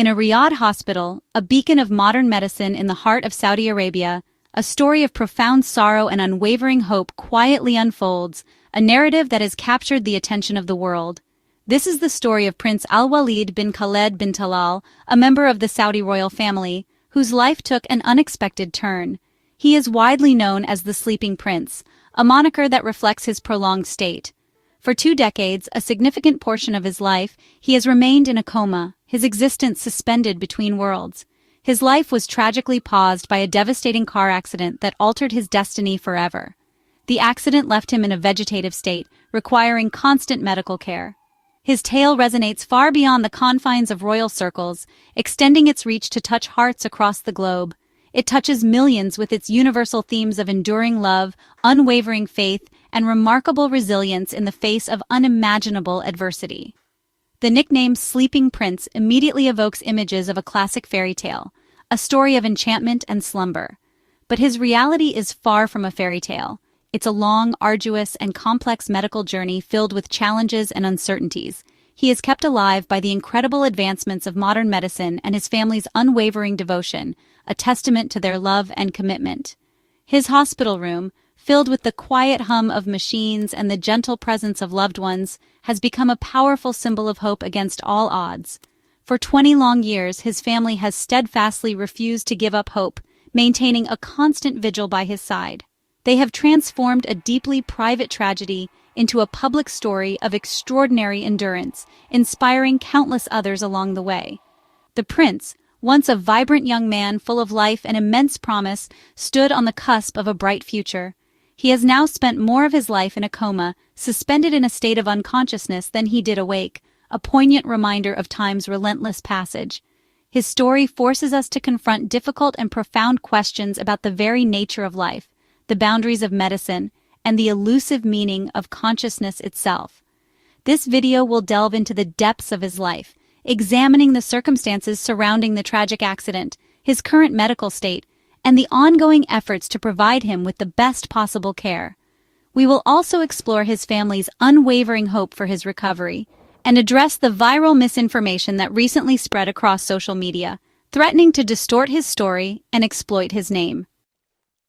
In a Riyadh hospital, a beacon of modern medicine in the heart of Saudi Arabia, a story of profound sorrow and unwavering hope quietly unfolds, a narrative that has captured the attention of the world. This is the story of Prince Al-Waleed bin Khaled bin Talal, a member of the Saudi royal family, whose life took an unexpected turn. He is widely known as the Sleeping Prince, a moniker that reflects his prolonged state. For 2 decades, a significant portion of his life, he has remained in a coma, his existence suspended between worlds. His life was tragically paused by a devastating car accident that altered his destiny forever. The accident left him in a vegetative state, requiring constant medical care. His tale resonates far beyond the confines of royal circles, extending its reach to touch hearts across the globe. It touches millions with its universal themes of enduring love, unwavering faith, and remarkable resilience in the face of unimaginable adversity. The nickname Sleeping Prince immediately evokes images of a classic fairy tale, a story of enchantment and slumber. But his reality is far from a fairy tale. It's a long, arduous, and complex medical journey filled with challenges and uncertainties. He is kept alive by the incredible advancements of modern medicine and his family's unwavering devotion, a testament to their love and commitment. His hospital room, filled with the quiet hum of machines and the gentle presence of loved ones, has become a powerful symbol of hope against all odds. For 20 long years, his family has steadfastly refused to give up hope, maintaining a constant vigil by his side. They have transformed a deeply private tragedy into a public story of extraordinary endurance, inspiring countless others along the way. The prince, once a vibrant young man full of life and immense promise, stood on the cusp of a bright future. He has now spent more of his life in a coma, suspended in a state of unconsciousness than he did awake, a poignant reminder of time's relentless passage. His story forces us to confront difficult and profound questions about the very nature of life, the boundaries of medicine, and the elusive meaning of consciousness itself. This video will delve into the depths of his life, examining the circumstances surrounding the tragic accident, his current medical state, and the ongoing efforts to provide him with the best possible care. We will also explore his family's unwavering hope for his recovery, and address the viral misinformation that recently spread across social media, threatening to distort his story and exploit his name.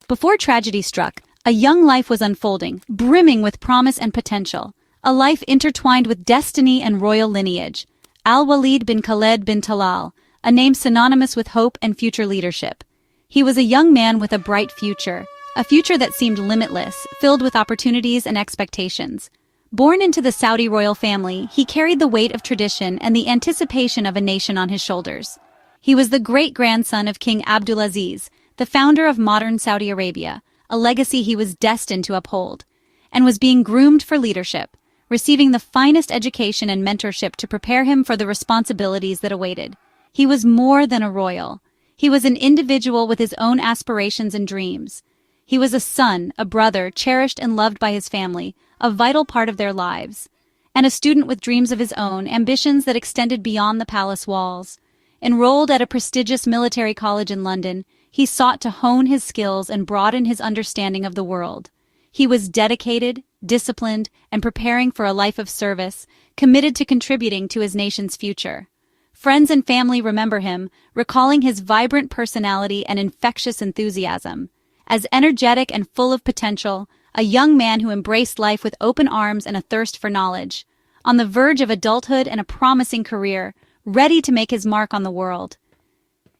Before tragedy struck, a young life was unfolding, brimming with promise and potential, a life intertwined with destiny and royal lineage. Al-Waleed bin Khaled bin Talal, a name synonymous with hope and future leadership. He was a young man with a bright future, a future that seemed limitless, filled with opportunities and expectations. Born into the Saudi royal family, he carried the weight of tradition and the anticipation of a nation on his shoulders. He was the great-grandson of King Abdulaziz, the founder of modern Saudi Arabia, a legacy he was destined to uphold, and was being groomed for leadership, receiving the finest education and mentorship to prepare him for the responsibilities that awaited. He was more than a royal. He was an individual with his own aspirations and dreams. He was a son, a brother, cherished and loved by his family, a vital part of their lives, and a student with dreams of his own, ambitions that extended beyond the palace walls. Enrolled at a prestigious military college in London, he sought to hone his skills and broaden his understanding of the world. He was dedicated, disciplined, and preparing for a life of service, committed to contributing to his nation's future. Friends and family remember him, recalling his vibrant personality and infectious enthusiasm. As energetic and full of potential, a young man who embraced life with open arms and a thirst for knowledge. On the verge of adulthood and a promising career, ready to make his mark on the world.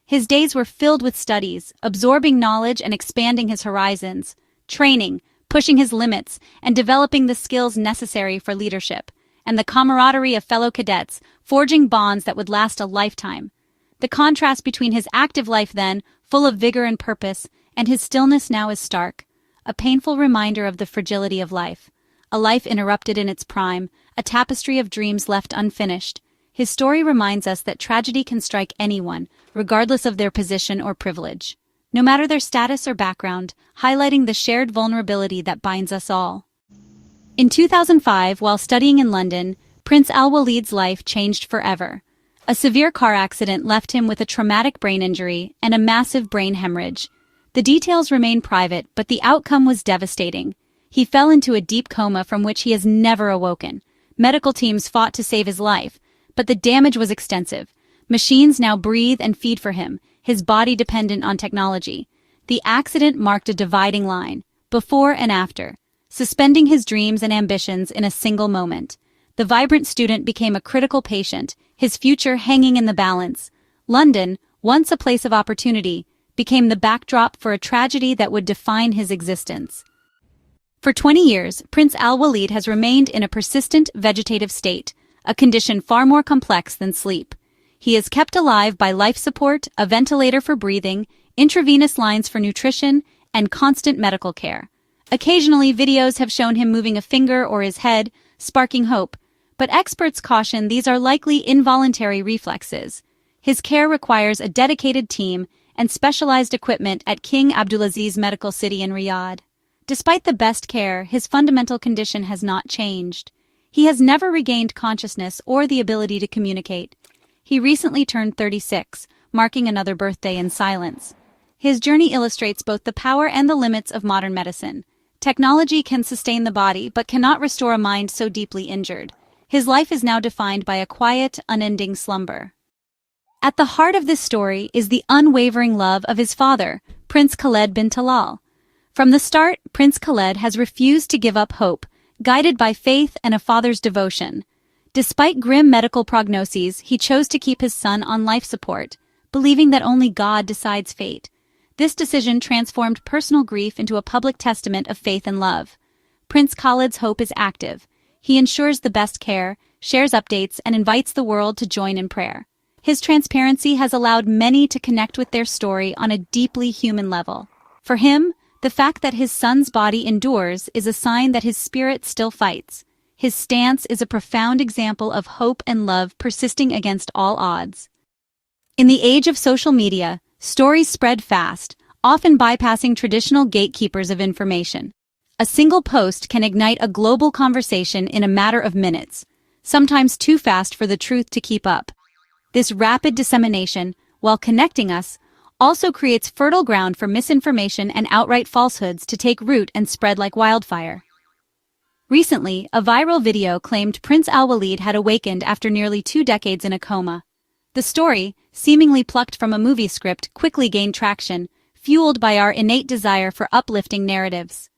His days were filled with studies, absorbing knowledge and expanding his horizons, training, pushing his limits, and developing the skills necessary for leadership, and the camaraderie of fellow cadets, forging bonds that would last a lifetime. The contrast between his active life then, full of vigor and purpose, and his stillness now is stark, a painful reminder of the fragility of life, a life interrupted in its prime, a tapestry of dreams left unfinished. His story reminds us that tragedy can strike anyone, regardless of their position or privilege, no matter their status or background, highlighting the shared vulnerability that binds us all. In 2005, while studying in London, Prince Al-Waleed's life changed forever. A severe car accident left him with a traumatic brain injury and a massive brain hemorrhage. The details remain private, but the outcome was devastating. He fell into a deep coma from which he has never awoken. Medical teams fought to save his life, but the damage was extensive. Machines now breathe and feed for him, his body dependent on technology. The accident marked a dividing line, before and after, suspending his dreams and ambitions in a single moment. The vibrant student became a critical patient, his future hanging in the balance. London, once a place of opportunity, became the backdrop for a tragedy that would define his existence. For 20 years, Prince Al-Waleed has remained in a persistent vegetative state, a condition far more complex than sleep. He is kept alive by life support, a ventilator for breathing, intravenous lines for nutrition, and constant medical care. Occasionally, videos have shown him moving a finger or his head, sparking hope, but experts caution these are likely involuntary reflexes. His care requires a dedicated team and specialized equipment at King Abdulaziz Medical City in Riyadh. Despite the best care, his fundamental condition has not changed. He has never regained consciousness or the ability to communicate. He recently turned 36, marking another birthday in silence. His journey illustrates both the power and the limits of modern medicine. Technology can sustain the body but cannot restore a mind so deeply injured. His life is now defined by a quiet, unending slumber. At the heart of this story is the unwavering love of his father, Prince Khaled bin Talal. From the start, Prince Khaled has refused to give up hope, guided by faith and a father's devotion. Despite grim medical prognoses, he chose to keep his son on life support, believing that only God decides fate. This decision transformed personal grief into a public testament of faith and love. Prince Khaled's hope is active. He ensures the best care, shares updates, and invites the world to join in prayer. His transparency has allowed many to connect with their story on a deeply human level. For him, the fact that his son's body endures is a sign that his spirit still fights. His stance is a profound example of hope and love persisting against all odds. In the age of social media, stories spread fast, often bypassing traditional gatekeepers of information. A single post can ignite a global conversation in a matter of minutes, sometimes too fast for the truth to keep up. This rapid dissemination, while connecting us, also creates fertile ground for misinformation and outright falsehoods to take root and spread like wildfire. Recently, a viral video claimed Prince Al-Waleed had awakened after nearly 2 decades in a coma. The story, seemingly plucked from a movie script, quickly gained traction, fueled by our innate desire for uplifting narratives.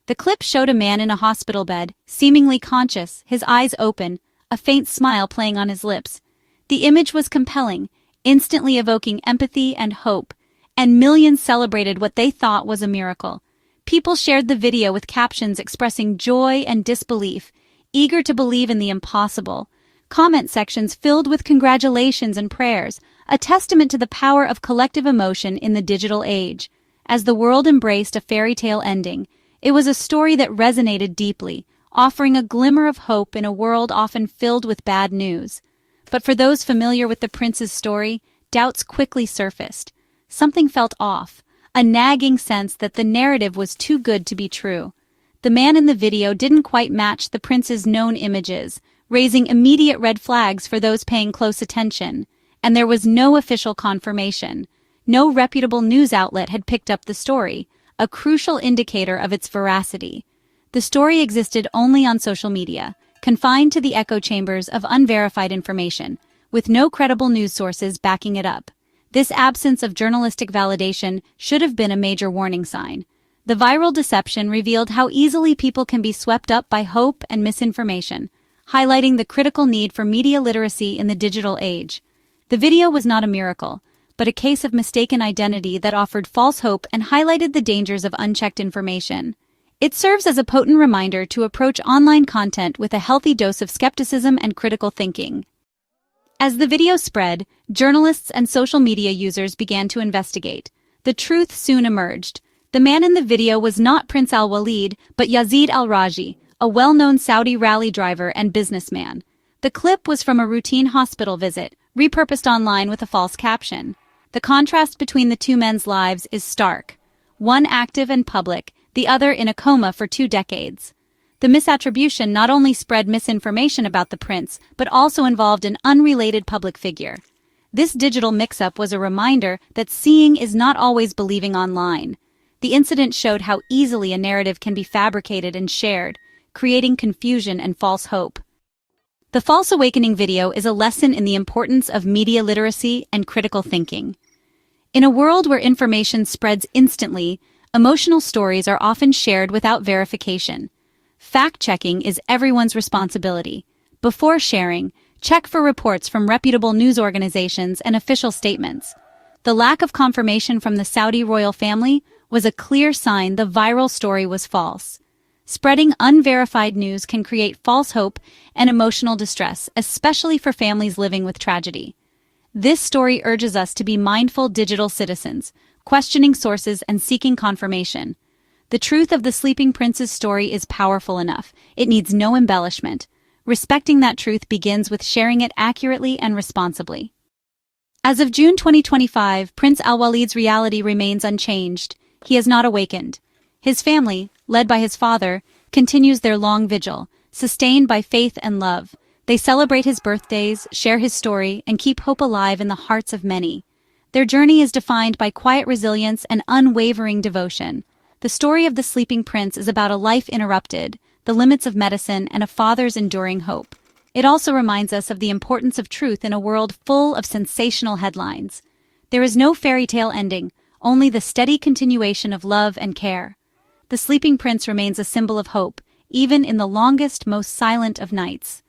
The clip showed a man in a hospital bed, seemingly conscious, his eyes open, a faint smile playing on his lips. The image was compelling, instantly evoking empathy and hope, and millions celebrated what they thought was a miracle. People shared the video with captions expressing joy and disbelief, eager to believe in the impossible. Comment sections filled with congratulations and prayers, a testament to the power of collective emotion in the digital age. As the world embraced a fairy tale ending, it was a story that resonated deeply, offering a glimmer of hope in a world often filled with bad news. But for those familiar with the prince's story, doubts quickly surfaced. Something felt off, a nagging sense that the narrative was too good to be true. The man in the video didn't quite match the prince's known images, raising immediate red flags for those paying close attention. And there was no official confirmation. No reputable news outlet had picked up the story, a crucial indicator of its veracity. The story existed only on social media, confined to the echo chambers of unverified information, with no credible news sources backing it up. This absence of journalistic validation should have been a major warning sign. The viral deception revealed how easily people can be swept up by hope and misinformation, highlighting the critical need for media literacy in the digital age. The video was not a miracle, but a case of mistaken identity that offered false hope and highlighted the dangers of unchecked information. It serves as a potent reminder to approach online content with a healthy dose of skepticism and critical thinking. As the video spread, journalists and social media users began to investigate. The truth soon emerged. The man in the video was not Prince Al-Waleed, but Yazeed Al-Rajhi, a well-known Saudi rally driver and businessman. The clip was from a routine hospital visit, repurposed online with a false caption. The contrast between the two men's lives is stark. One active and public, the other in a coma for 2 decades. The misattribution not only spread misinformation about the prince, but also involved an unrelated public figure. This digital mix-up was a reminder that seeing is not always believing online. The incident showed how easily a narrative can be fabricated and shared, creating confusion and false hope. The False Awakening video is a lesson in the importance of media literacy and critical thinking. In a world where information spreads instantly, emotional stories are often shared without verification. Fact-checking is everyone's responsibility. Before sharing, check for reports from reputable news organizations and official statements. The lack of confirmation from the Saudi royal family was a clear sign the viral story was false. Spreading unverified news can create false hope and emotional distress, especially for families living with tragedy. This story urges us to be mindful digital citizens, questioning sources and seeking confirmation. The truth of the Sleeping Prince's story is powerful enough. It needs no embellishment. Respecting that truth begins with sharing it accurately and responsibly. As of June 2025, Prince Al-Waleed's reality remains unchanged. He has not awakened. His family, led by his father, continues their long vigil, sustained by faith and love. They celebrate his birthdays, share his story, and keep hope alive in the hearts of many. Their journey is defined by quiet resilience and unwavering devotion. The story of the Sleeping Prince is about a life interrupted, the limits of medicine, and a father's enduring hope. It also reminds us of the importance of truth in a world full of sensational headlines. There is no fairy tale ending, only the steady continuation of love and care. The Sleeping Prince remains a symbol of hope, even in the longest, most silent of nights.